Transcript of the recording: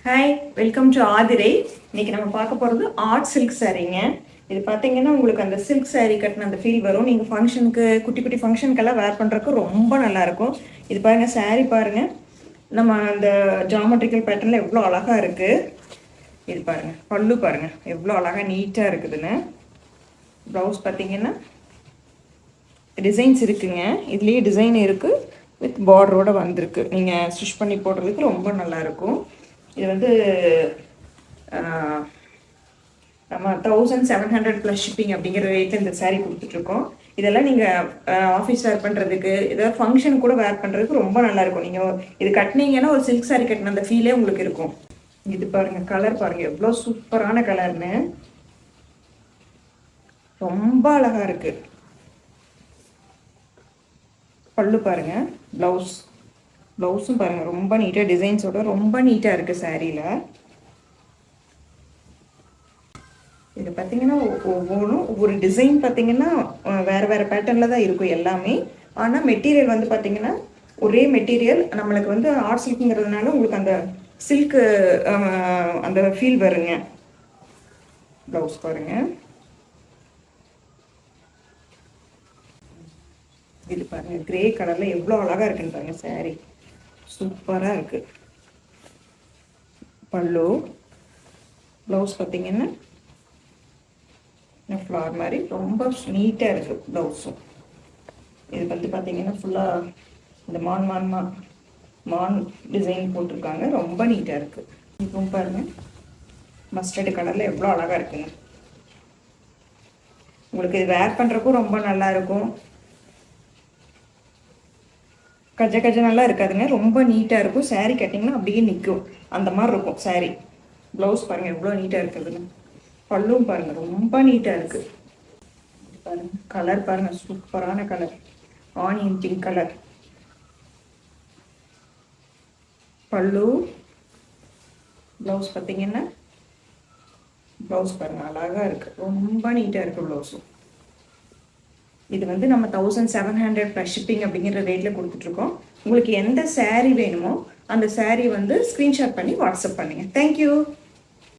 Hi, welcome to Aathirai. இன்னைக்கு நம்ம பார்க்க போகிறது ஆர்ட் சில்க் சாரீங்க. இது பார்த்தீங்கன்னா உங்களுக்கு அந்த சில்க் சாரீ கட்டின அந்த ஃபீல் வரும். நீங்கள் ஃபங்க்ஷனுக்கு குட்டி குட்டி ஃபங்க்ஷனுக்கெல்லாம் வேர் பண்ணுறதுக்கு ரொம்ப நல்லாயிருக்கும். இது பாருங்கள், சாரீ பாருங்கள், நம்ம அந்த ஜாமெட்ரிக்கல் பேட்டர்னில் எவ்வளோ அழகாக இருக்குது. இது பாருங்கள், பல்லு பாருங்கள் எவ்வளோ அழகாக நீட்டாக இருக்குதுன்னு. ப்ளவுஸ் பார்த்தீங்கன்னா டிசைன்ஸ் இருக்குங்க, இதுலேயே டிசைன் இருக்குது, வித் பார்டரோடு வந்திருக்கு. நீங்கள் ஸ்டிச் பண்ணி போடுறதுக்கு ரொம்ப நல்லாயிருக்கும். இது வந்து நம்ம 1700 ப்ளஸ் ஷிப்பிங் அப்படிங்கிற ரேட்டில் இந்த சாரீ கொடுத்துட்ருக்கோம். இதெல்லாம் நீங்கள் ஆஃபீஸ் வேர் பண்ணுறதுக்கு, ஏதாவது ஃபங்க்ஷன் கூட வேர் பண்ணுறதுக்கு ரொம்ப நல்லாயிருக்கும். நீங்கள் இது கட்டினீங்கன்னா ஒரு சில்க் சாரீ கட்டின அந்த ஃபீலே உங்களுக்கு இருக்கும். இது பாருங்கள், கலர் பாருங்கள் எவ்வளோ சூப்பரான கலர்னு, ரொம்ப அழகாக இருக்குது. பல்லு பாருங்கள், ப்ளவுஸும் பாருங்கள் ரொம்ப நீட்டாக டிசைன்ஸோட ரொம்ப நீட்டாக இருக்குது சாரியில். இது பார்த்தீங்கன்னா ஒவ்வொன்றும் ஒவ்வொரு டிசைன் பார்த்தீங்கன்னா வேறு வேறு பேட்டர்னில் தான் இருக்கும் எல்லாமே. ஆனால் மெட்டீரியல் வந்து பார்த்தீங்கன்னா ஒரே மெட்டீரியல். நம்மளுக்கு வந்து ஆர்ட் சில்க்குங்கிறதுனால உங்களுக்கு அந்த சில்க்கு அந்த ஃபீல் வருங்க. ப்ளவுஸ் பாருங்கள், இது பாருங்கள் கிரே கலரில் எவ்வளோ அழகாக இருக்குன்னு பாருங்கள். சாரீ சூப்பராக இருக்குது. பல்லு, ப்ளவுஸ் பார்த்தீங்கன்னா ஃப்ளார் மாதிரி ரொம்ப நீட்டாக இருக்குது ப்ளவுஸும். இது வந்து பார்த்தீங்கன்னா ஃபுல்லாக இந்த மான் டிசைன் போட்டிருக்காங்க, ரொம்ப நீட்டாக இருக்குது. இப்போ பாருங்கள், மஸ்டர்டு கலரில் எவ்வளோ அழகாக இருக்குங்க. உங்களுக்கு இது வேர் பண்ணுறக்கும் ரொம்ப நல்லாயிருக்கும். கஜ நல்லா இருக்காதுங்க, ரொம்ப நீட்டாக இருக்கும். சாரீ கட்டிங்கன்னா அப்படியே நிற்கும், அந்த மாதிரி இருக்கும் சாரீ. ப்ளவுஸ் பாருங்கள் எவ்வளோ நீட்டாக இருக்குதுன்னு. பல்லும் பாருங்கள் ரொம்ப நீட்டாக இருக்குது. பாருங்கள் கலர் பாருங்கள், சூப்பரான கலர், ஆனியன் பிங்க் கலர். பல்லு, ப்ளவுஸ் பார்த்தீங்கன்னா ப்ளவுஸ் பாருங்கள் அழகாக இருக்குது, ரொம்ப நீட்டாக இருக்குது ப்ளவுஸும். இது வந்து நம்ம 1700 ப்ளஸ் ஷிப்பிங் அப்படிங்கிற ரேட்டில் கொடுத்துட்ருக்கோம். உங்களுக்கு எந்த சாரீ வேணுமோ அந்த சாரீ வந்து ஸ்க்ரீன்ஷாட் பண்ணி வாட்ஸ்அப் பண்ணுங்கள். தேங்க்யூ.